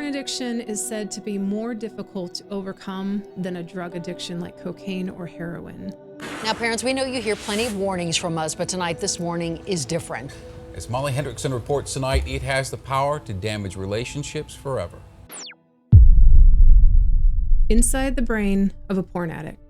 addiction is said to be more difficult to overcome than a drug addiction like cocaine or heroin. Now, parents, we know you hear plenty of warnings from us, but tonight this warning is different. As Molly Hendrickson reports tonight, it has the power to damage relationships forever. Inside the brain of a porn addict.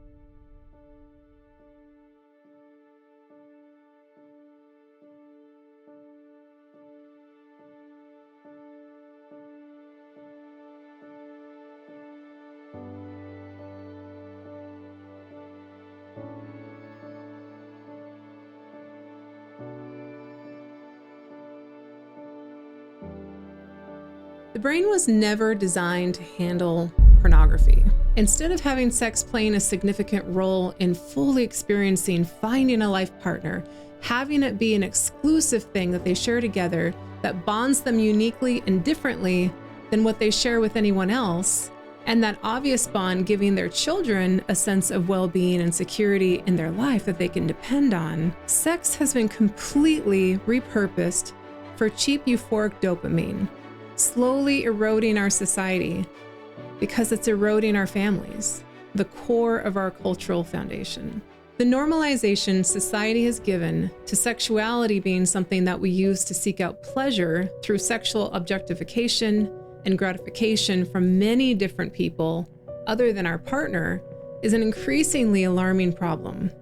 The brain was never designed to handle pornography. Instead of having sex playing a significant role in fully experiencing finding a life partner, having it be an exclusive thing that they share together that bonds them uniquely and differently than what they share with anyone else, and that obvious bond giving their children a sense of well-being and security in their life that they can depend on, sex has been completely repurposed for cheap euphoric dopamine, slowly eroding our society because it's eroding our families, the core of our cultural foundation. The normalization society has given to sexuality being something that we use to seek out pleasure through sexual objectification and gratification from many different people other than our partner is an increasingly alarming problem.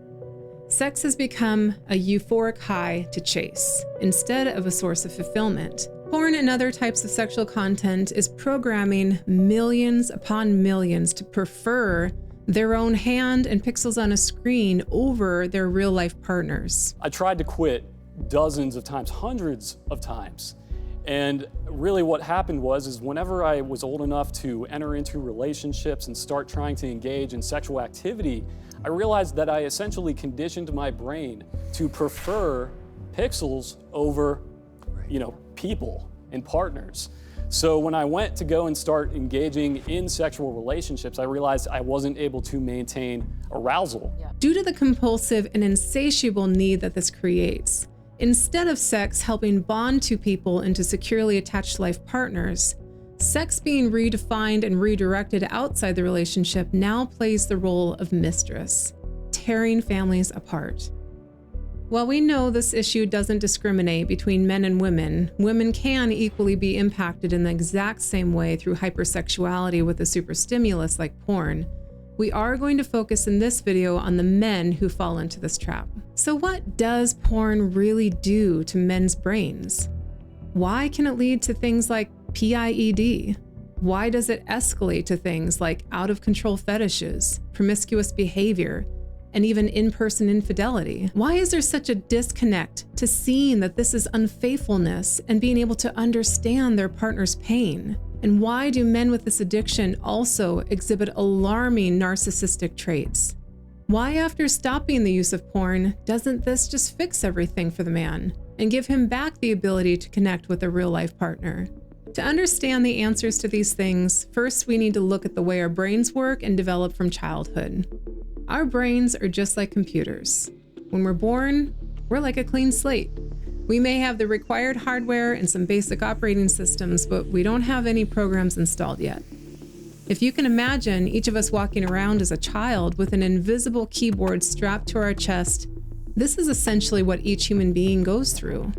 Sex has become a euphoric high to chase instead of a source of fulfillment. Porn and other types of sexual content is programming millions upon millions to prefer their own hand and pixels on a screen over their real-life partners. I tried to quit dozens of times, hundreds of times. And really what happened was whenever I was old enough to enter into relationships and start trying to engage in sexual activity, I realized that I essentially conditioned my brain to prefer pixels over, people and partners. So when I went to go and start engaging in sexual relationships, I realized I wasn't able to maintain arousal. Due to the compulsive and insatiable need that this creates, instead of sex helping bond two people into securely attached life partners, sex being redefined and redirected outside the relationship now plays the role of mistress, tearing families apart. While we know this issue doesn't discriminate between men and women, women can equally be impacted in the exact same way through hypersexuality with a superstimulus like porn. We are going to focus in this video on the men who fall into this trap. So what does porn really do to men's brains? Why can it lead to things like PIED? Why does it escalate to things like out-of-control fetishes, promiscuous behavior, and even in-person infidelity? Why is there such a disconnect to seeing that this is unfaithfulness and being able to understand their partner's pain? And why do men with this addiction also exhibit alarming narcissistic traits? Why, after stopping the use of porn, doesn't this just fix everything for the man and give him back the ability to connect with a real-life partner? To understand the answers to these things, first we need to look at the way our brains work and develop from childhood. Our brains are just like computers. When we're born, we're like a clean slate. We may have the required hardware and some basic operating systems, but we don't have any programs installed yet. If you can imagine each of us walking around as a child with an invisible keyboard strapped to our chest, this is essentially what each human being goes through.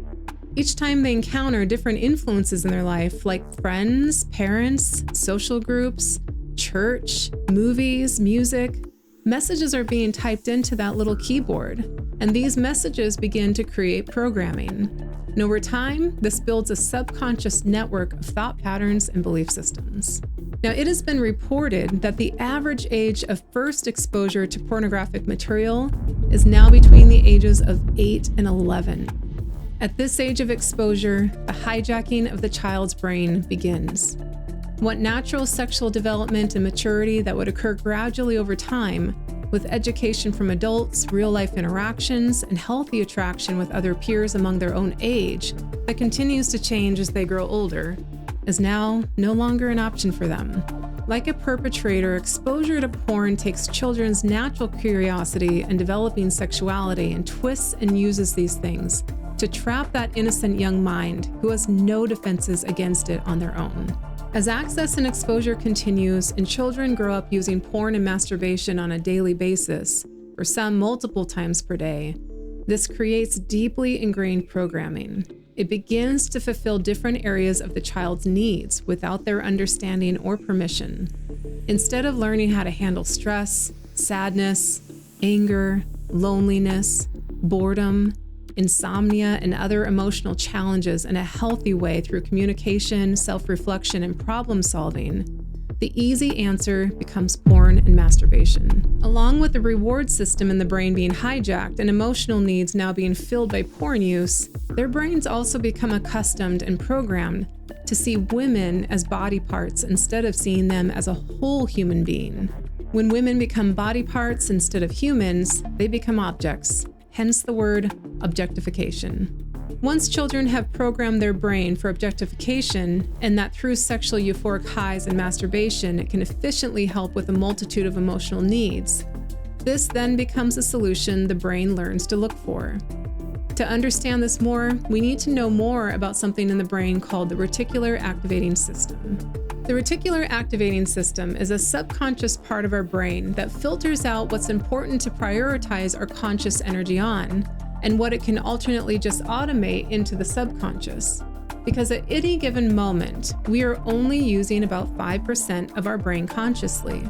Each time they encounter different influences in their life, like friends, parents, social groups, church, movies, music, messages are being typed into that little keyboard, and these messages begin to create programming. And over time, this builds a subconscious network of thought patterns and belief systems. Now, it has been reported that the average age of first exposure to pornographic material is now between the ages of 8 and 11. At this age of exposure, the hijacking of the child's brain begins. What natural sexual development and maturity that would occur gradually over time, with education from adults, real-life interactions, and healthy attraction with other peers among their own age that continues to change as they grow older, is now no longer an option for them. Like a perpetrator, exposure to porn takes children's natural curiosity and developing sexuality and twists and uses these things to trap that innocent young mind who has no defenses against it on their own. As access and exposure continues and children grow up using porn and masturbation on a daily basis, for some multiple times per day, this creates deeply ingrained programming. It begins to fulfill different areas of the child's needs without their understanding or permission. Instead of learning how to handle stress, sadness, anger, loneliness, boredom, insomnia, and other emotional challenges in a healthy way through communication, self-reflection, and problem solving, the easy answer becomes porn and masturbation. Along with the reward system in the brain being hijacked and emotional needs now being filled by porn use, their brains also become accustomed and programmed to see women as body parts instead of seeing them as a whole human being. When women become body parts instead of humans, they become objects, hence the word objectification. Once children have programmed their brain for objectification, and that through sexual euphoric highs and masturbation, it can efficiently help with a multitude of emotional needs, this then becomes a solution the brain learns to look for. To understand this more, we need to know more about something in the brain called the reticular activating system. The reticular activating system is a subconscious part of our brain that filters out what's important to prioritize our conscious energy on, and what it can alternately just automate into the subconscious. Because at any given moment, we are only using about 5% of our brain consciously.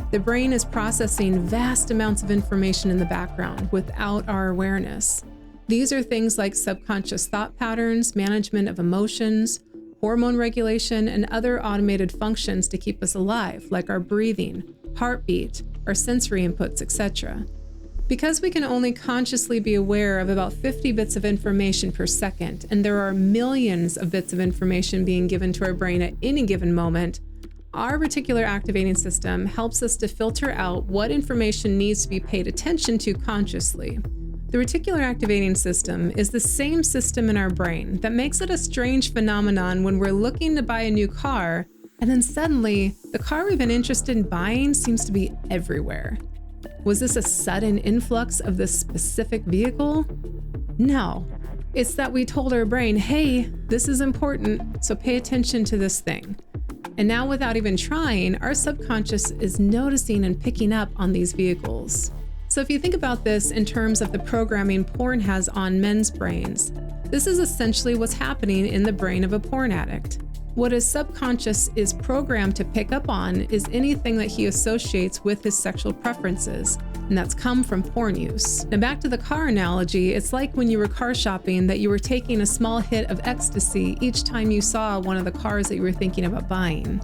The brain is processing vast amounts of information in the background without our awareness. These are things like subconscious thought patterns, management of emotions, hormone regulation, and other automated functions to keep us alive, like our breathing, heartbeat, our sensory inputs, etc. Because we can only consciously be aware of about 50 bits of information per second, and there are millions of bits of information being given to our brain at any given moment, our reticular activating system helps us to filter out what information needs to be paid attention to consciously. The reticular activating system is the same system in our brain that makes it a strange phenomenon when we're looking to buy a new car, and then suddenly, the car we've been interested in buying seems to be everywhere. Was this a sudden influx of this specific vehicle? No. It's that we told our brain, hey, this is important, so pay attention to this thing. And now without even trying, our subconscious is noticing and picking up on these vehicles. So if you think about this in terms of the programming porn has on men's brains, this is essentially what's happening in the brain of a porn addict. What his subconscious is programmed to pick up on is anything that he associates with his sexual preferences, and that's come from porn use. Now back to the car analogy, it's like when you were car shopping that you were taking a small hit of ecstasy each time you saw one of the cars that you were thinking about buying.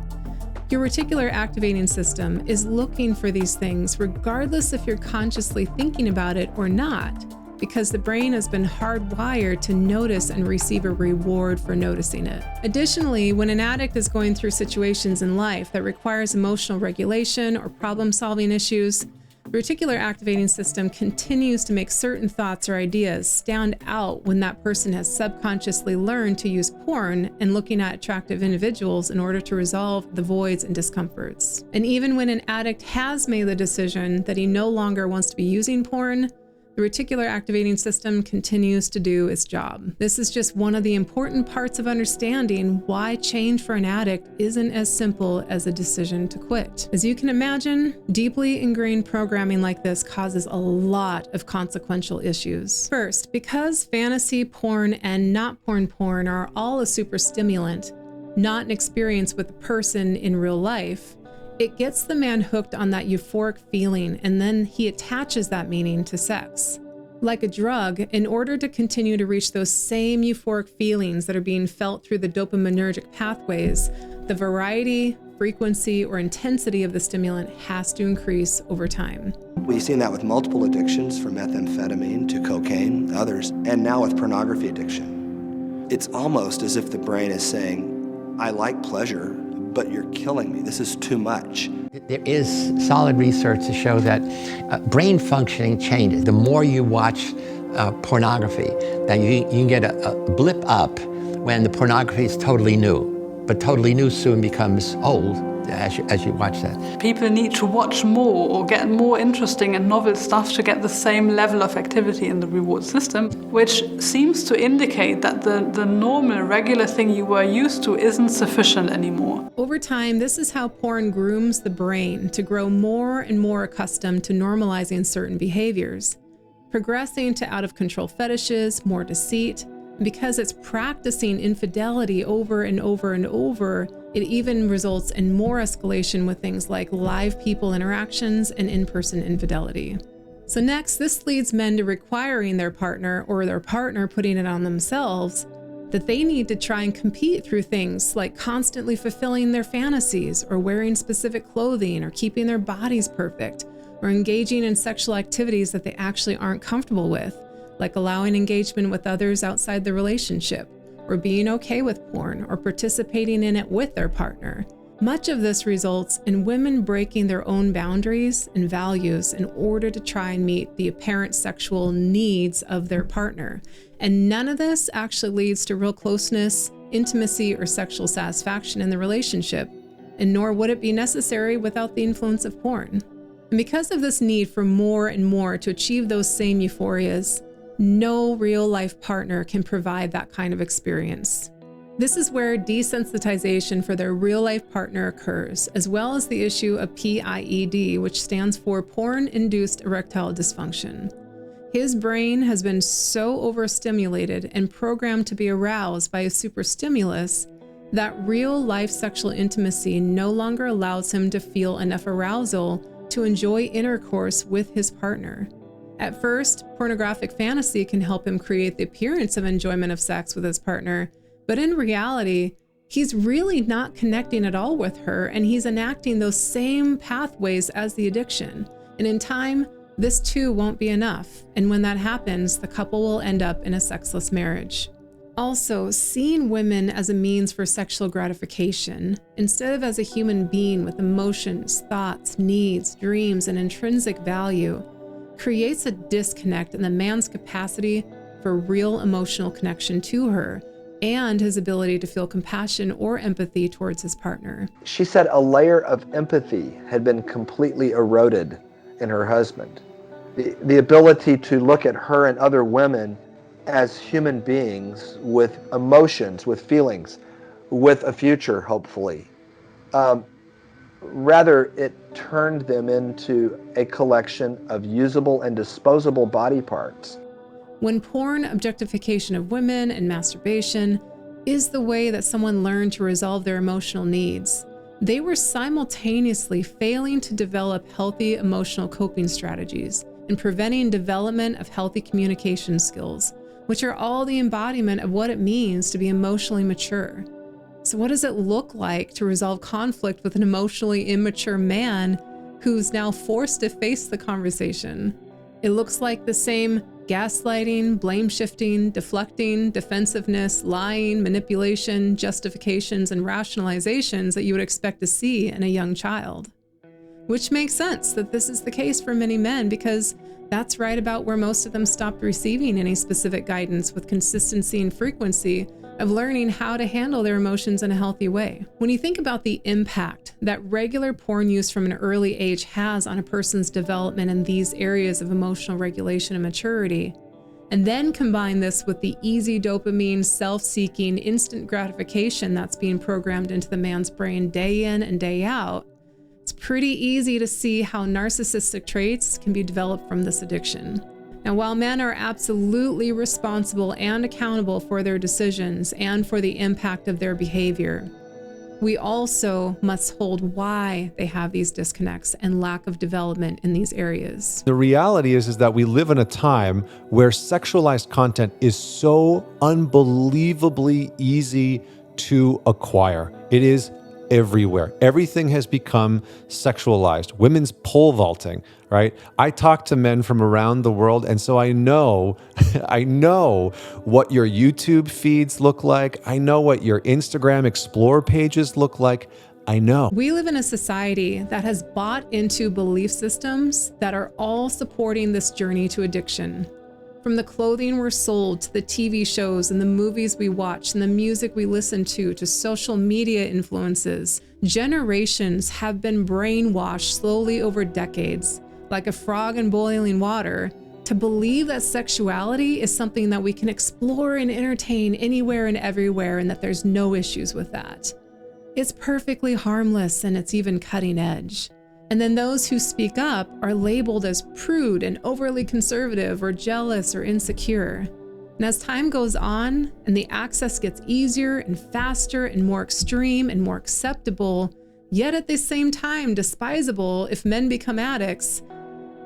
Your reticular activating system is looking for these things regardless if you're consciously thinking about it or not, because the brain has been hardwired to notice and receive a reward for noticing it. Additionally, when an addict is going through situations in life that requires emotional regulation or problem-solving issues, the reticular activating system continues to make certain thoughts or ideas stand out when that person has subconsciously learned to use porn and looking at attractive individuals in order to resolve the voids and discomforts. And even when an addict has made the decision that he no longer wants to be using porn, the reticular activating system continues to do its job. This is just one of the important parts of understanding why change for an addict isn't as simple as a decision to quit. As you can imagine, deeply ingrained programming like this causes a lot of consequential issues. First, because fantasy porn and not porn are all a super stimulant, not an experience with a person in real life, it gets the man hooked on that euphoric feeling, and then he attaches that meaning to sex. Like a drug, in order to continue to reach those same euphoric feelings that are being felt through the dopaminergic pathways, the variety, frequency, or intensity of the stimulant has to increase over time. We've seen that with multiple addictions, from methamphetamine to cocaine, others, and now with pornography addiction. It's almost as if the brain is saying, I like pleasure, but you're killing me. This is too much. There is solid research to show that brain functioning changes. The more you watch pornography, that you can get a blip up when the pornography is totally new. But totally new soon becomes old. as you watch that. People need to watch more or get more interesting and novel stuff to get the same level of activity in the reward system, which seems to indicate that the normal, regular thing you were used to isn't sufficient anymore. Over time, this is how porn grooms the brain to grow more and more accustomed to normalizing certain behaviors, progressing to out-of-control fetishes, more deceit. And because it's practicing infidelity over and over and over, it even results in more escalation with things like live people interactions and in-person infidelity. So next, this leads men to requiring their partner or their partner putting it on themselves that they need to try and compete through things like constantly fulfilling their fantasies or wearing specific clothing or keeping their bodies perfect or engaging in sexual activities that they actually aren't comfortable with, like allowing engagement with others outside the relationship, or being okay with porn, or participating in it with their partner. Much of this results in women breaking their own boundaries and values in order to try and meet the apparent sexual needs of their partner. And none of this actually leads to real closeness, intimacy, or sexual satisfaction in the relationship, and nor would it be necessary without the influence of porn. And because of this need for more and more to achieve those same euphorias, no real-life partner can provide that kind of experience. This is where desensitization for their real-life partner occurs, as well as the issue of PIED, which stands for porn-induced erectile dysfunction. His brain has been so overstimulated and programmed to be aroused by a superstimulus that real-life sexual intimacy no longer allows him to feel enough arousal to enjoy intercourse with his partner. At first, pornographic fantasy can help him create the appearance of enjoyment of sex with his partner, but in reality, he's really not connecting at all with her, and he's enacting those same pathways as the addiction. And in time, this too won't be enough, and when that happens, the couple will end up in a sexless marriage. Also, seeing women as a means for sexual gratification, instead of as a human being with emotions, thoughts, needs, dreams, and intrinsic value, creates a disconnect in the man's capacity for real emotional connection to her and his ability to feel compassion or empathy towards his partner. She said a layer of empathy had been completely eroded in her husband. The ability to look at her and other women as human beings with emotions, with feelings, with a future, hopefully. Rather, it turned them into a collection of usable and disposable body parts. When porn, objectification of women, and masturbation is the way that someone learned to resolve their emotional needs, they were simultaneously failing to develop healthy emotional coping strategies and preventing development of healthy communication skills, which are all the embodiment of what it means to be emotionally mature. So what does it look like to resolve conflict with an emotionally immature man who's now forced to face the conversation? It looks like the same gaslighting, blame shifting, deflecting, defensiveness, lying, manipulation, justifications, and rationalizations that you would expect to see in a young child. Which makes sense that this is the case for many men, because that's right about where most of them stopped receiving any specific guidance with consistency and frequency of learning how to handle their emotions in a healthy way. When you think about the impact that regular porn use from an early age has on a person's development in these areas of emotional regulation and maturity, and then combine this with the easy dopamine, self-seeking, instant gratification that's being programmed into the man's brain day in and day out, it's pretty easy to see how narcissistic traits can be developed from this addiction. Now, while men are absolutely responsible and accountable for their decisions and for the impact of their behavior, we also must hold why they have these disconnects and lack of development in these areas. The reality is that we live in a time where sexualized content is so unbelievably easy to acquire. It is everywhere. Everything has become sexualized. Women's pole vaulting, right? I talk to men from around the world, and so I know what your YouTube feeds look like. I know what your Instagram Explore pages look like. I know. We live in a society that has bought into belief systems that are all supporting this journey to addiction. From the clothing we're sold, to the TV shows and the movies we watch and the music we listen to social media influences, generations have been brainwashed slowly over decades, like a frog in boiling water, to believe that sexuality is something that we can explore and entertain anywhere and everywhere, and that there's no issues with that. It's perfectly harmless, and it's even cutting edge. And then those who speak up are labeled as prude and overly conservative or jealous or insecure. And as time goes on and the access gets easier and faster and more extreme and more acceptable, yet at the same time despisable if men become addicts,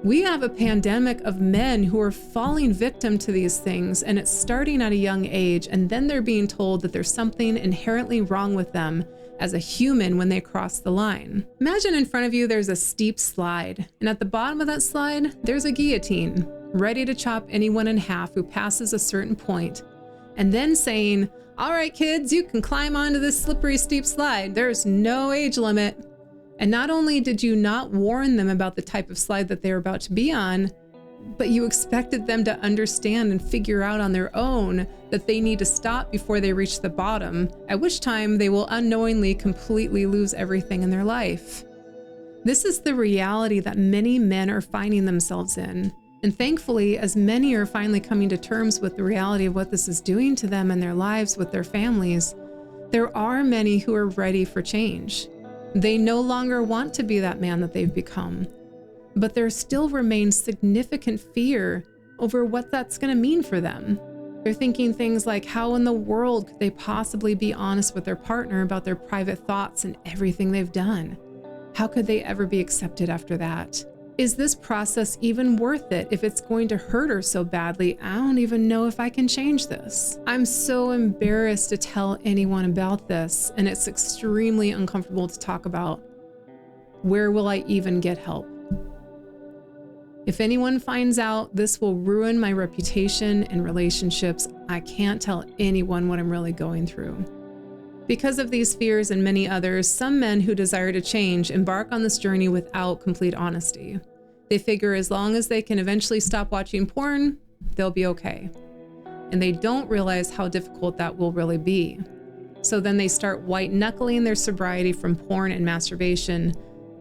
we have a pandemic of men who are falling victim to these things, and it's starting at a young age, and then they're being told that there's something inherently wrong with them as a human when they cross the line. Imagine in front of you there's a steep slide, and at the bottom of that slide, there's a guillotine, ready to chop anyone in half who passes a certain point, and then saying, "All right, kids, you can climb onto this slippery steep slide. There's no age limit." And not only did you not warn them about the type of slide that they were about to be on, but you expected them to understand and figure out on their own that they need to stop before they reach the bottom, at which time they will unknowingly completely lose everything in their life. This is the reality that many men are finding themselves in. And thankfully, as many are finally coming to terms with the reality of what this is doing to them and their lives with their families, there are many who are ready for change. They no longer want to be that man that they've become. But there still remains significant fear over what that's going to mean for them. They're thinking things like, how in the world could they possibly be honest with their partner about their private thoughts and everything they've done? How could they ever be accepted after that? Is this process even worth it if it's going to hurt her so badly? I don't even know if I can change this. I'm so embarrassed to tell anyone about this, and it's extremely uncomfortable to talk about. Where will I even get help? If anyone finds out, this will ruin my reputation and relationships. I can't tell anyone what I'm really going through. Because of these fears and many others, some men who desire to change embark on this journey without complete honesty. They figure as long as they can eventually stop watching porn, they'll be okay. And they don't realize how difficult that will really be. So then they start white-knuckling their sobriety from porn and masturbation,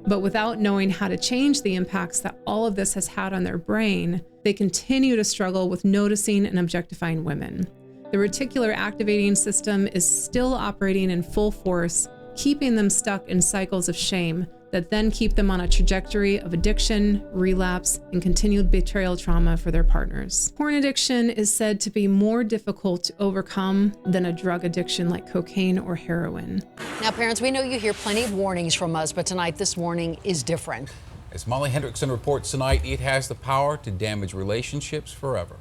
but without knowing how to change the impacts that all of this has had on their brain, they continue to struggle with noticing and objectifying women. The reticular activating system is still operating in full force, keeping them stuck in cycles of shame that then keep them on a trajectory of addiction, relapse, and continued betrayal trauma for their partners. Porn addiction is said to be more difficult to overcome than a drug addiction like cocaine or heroin. Now, parents, we know you hear plenty of warnings from us, but tonight this warning is different. As Molly Hendrickson reports tonight, it has the power to damage relationships forever.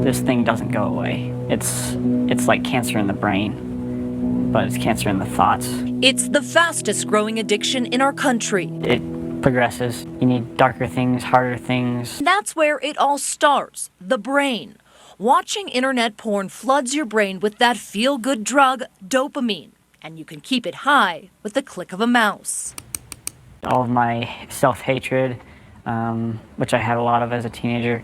This thing doesn't go away. It's like cancer in the brain, but it's cancer in the thoughts. It's the fastest growing addiction in our country. It progresses. You need darker things, harder things. That's where it all starts, the brain. Watching internet porn floods your brain with that feel-good drug, dopamine, and you can keep it high with the click of a mouse. All of my self-hatred, which I had a lot of as a teenager,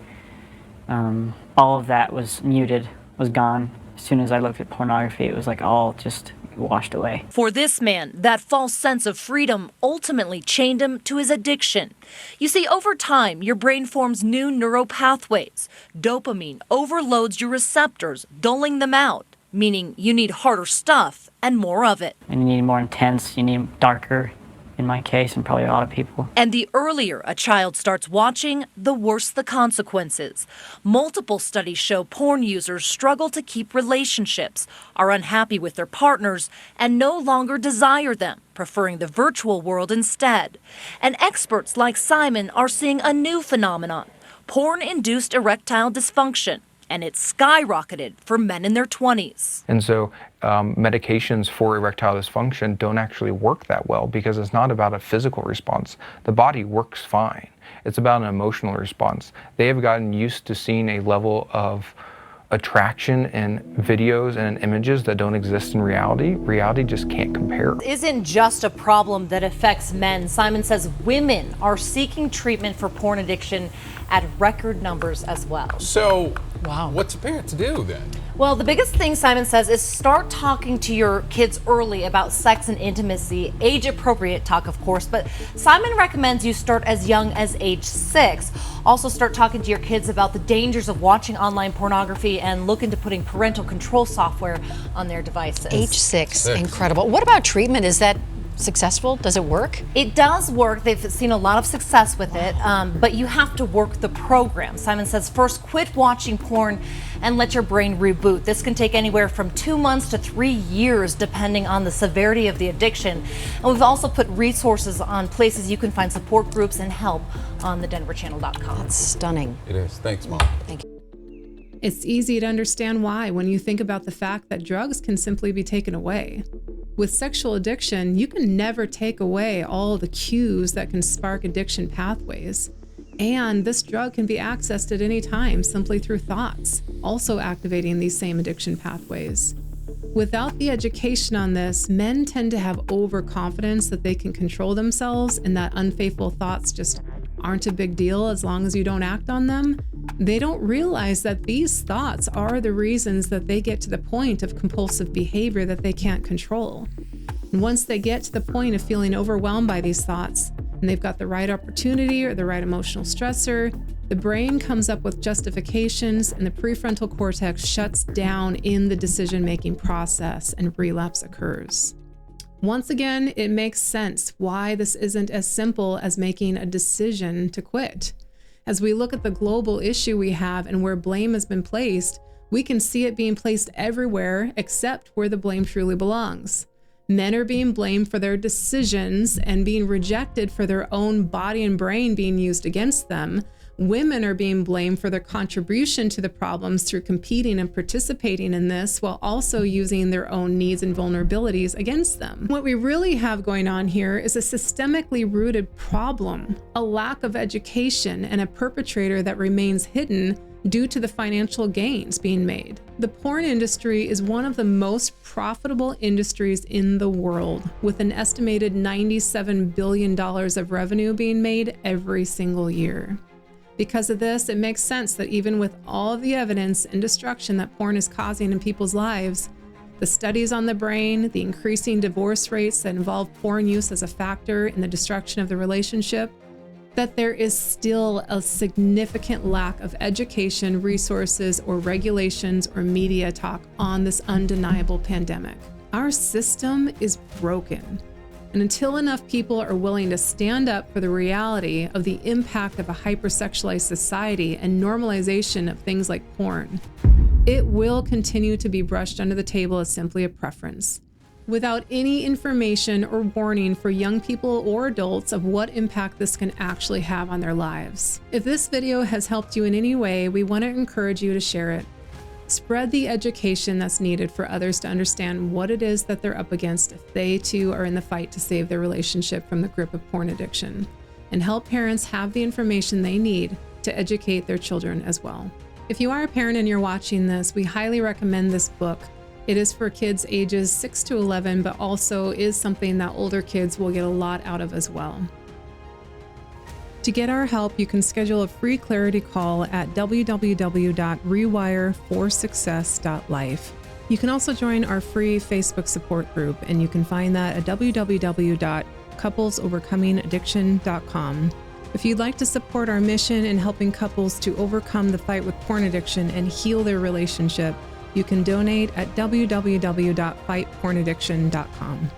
all of that was muted, was gone. As soon as I looked at pornography, it was like all just washed away. For this man, that false sense of freedom ultimately chained him to his addiction. You see, over time, your brain forms new neural pathways. Dopamine overloads your receptors, dulling them out, meaning you need harder stuff and more of it. And you need more intense, you need darker, in my case, and probably a lot of people. And the earlier a child starts watching, the worse the consequences. Multiple studies show porn users struggle to keep relationships, are unhappy with their partners, and no longer desire them, preferring the virtual world instead. And experts like Simon are seeing a new phenomenon, porn-induced erectile dysfunction. And it's skyrocketed for men in their 20s. And so medications for erectile dysfunction don't actually work that well because it's not about a physical response. The body works fine. It's about an emotional response. They have gotten used to seeing a level of attraction in videos and in images that don't exist in reality, reality just can't compare. Isn't just a problem that affects men. Simon says women are seeking treatment for porn addiction at record numbers as well. So, what's a parent to do then? Well, the biggest thing Simon says is start talking to your kids early about sex and intimacy, age appropriate talk, of course, but Simon recommends you start as young as age 6. Also start talking to your kids about the dangers of watching online pornography and look into putting parental control software on their devices. Age 6, incredible. What about treatment? Is that successful? Does it work? It does work. They've seen a lot of success with it, but you have to work the program. Simon says first quit watching porn and let your brain reboot. This can take anywhere from 2 months to 3 years depending on the severity of the addiction. And we've also put resources on places you can find support groups and help on thedenverchannel.com. That's stunning. It is. Thanks, Mom. Thank you. It's easy to understand why when you think about the fact that drugs can simply be taken away. With sexual addiction, you can never take away all the cues that can spark addiction pathways. And this drug can be accessed at any time simply through thoughts, also activating these same addiction pathways. Without the education on this, men tend to have overconfidence that they can control themselves and that unfaithful thoughts just aren't a big deal as long as you don't act on them. They don't realize that these thoughts are the reasons that they get to the point of compulsive behavior that they can't control. And once they get to the point of feeling overwhelmed by these thoughts, and they've got the right opportunity or the right emotional stressor, the brain comes up with justifications and the prefrontal cortex shuts down in the decision-making process and relapse occurs. Once again, it makes sense why this isn't as simple as making a decision to quit. As we look at the global issue we have and where blame has been placed, we can see it being placed everywhere except where the blame truly belongs. Men are being blamed for their decisions and being rejected for their own body and brain being used against them. Women are being blamed for their contribution to the problems through competing and participating in this while also using their own needs and vulnerabilities against them. What we really have going on here is a systemically rooted problem, a lack of education, and a perpetrator that remains hidden due to the financial gains being made. The porn industry is one of the most profitable industries in the world, with an estimated $97 billion of revenue being made every single year. Because of this, it makes sense that even with all of the evidence and destruction that porn is causing in people's lives, the studies on the brain, the increasing divorce rates that involve porn use as a factor in the destruction of the relationship, that there is still a significant lack of education, resources, or regulations or media talk on this undeniable pandemic. Our system is broken. And until enough people are willing to stand up for the reality of the impact of a hypersexualized society and normalization of things like porn, it will continue to be brushed under the table as simply a preference, without any information or warning for young people or adults of what impact this can actually have on their lives. If this video has helped you in any way, we want to encourage you to share it. Spread the education that's needed for others to understand what it is that they're up against if they too are in the fight to save their relationship from the grip of porn addiction, and help parents have the information they need to educate their children as well. If you are a parent and you're watching this, we highly recommend this book. It is for kids ages 6 to 11, but also is something that older kids will get a lot out of as well. To get our help, you can schedule a free clarity call at www.rewireforsuccess.life. You can also join our free Facebook support group, and you can find that at www.couplesovercomingaddiction.com. If you'd like to support our mission in helping couples to overcome the fight with porn addiction and heal their relationship, you can donate at www.fightpornaddiction.com.